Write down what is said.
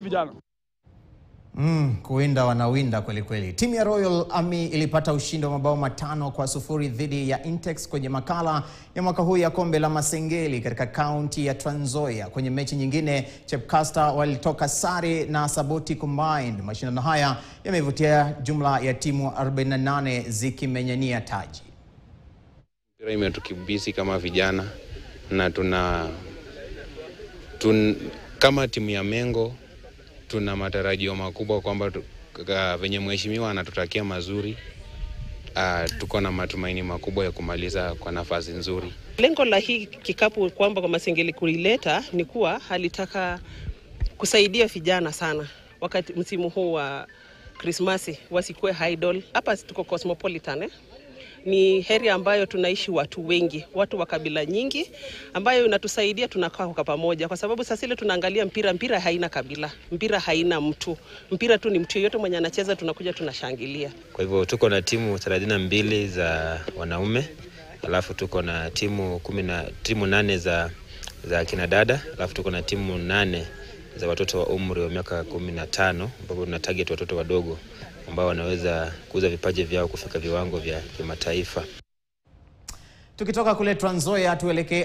vijana. Kuwinda wanawinda kweli kweli. Timu ya Royal Army ilipata ushindi wa mabao 5-0 dhidi ya Intex kwenye makala ya mwaka huu ya kombe la Masengeli katika kaunti ya Trans Nzoia. Kwenye mechi nyingine, Chepkasta walitoka sare na Saboti Combined. Mashindano haya yamevutia jumla ya timu 48 zikimenyania taji. Imetukibisi kama vijana na kama timu ya Mengo tuna matarajio makubwa kwamba venye mheshimiwa anatutakia mazuri, tuko na matumaini makubwa ya kumaliza kwa nafasi nzuri. Lengo la hii kikapu kwamba kwa Masengeli kulileta ni kuwa alitaka kusaidia vijana sana wakati msimu huu wa Krismasi wasikuwe idle. Hapa tuko Cosmopolitan ni area ambayo tunaishi watu wengi, watu wa kabila nyingi, ambayo inatusaidia tunakaa kwa pamoja, kwa sababu sasa ile tunaangalia mpira haina kabila, mpira haina mtu, mpira tu ni mtu yeyote mwenye anacheza tunakuja tunashangilia. Kwa hivyo tuko na timu 32 za wanaume, alafu tuko na timu 8 za kina dada, alafu tuko na timu 8 za watoto wa umri wa miaka 15, ambapo tuna target watoto wadogo ambao wanaweza kuuza vipaji vyao kufika viwango vya kimataifa. Tukitoka kule Trans Nzoia tuelekee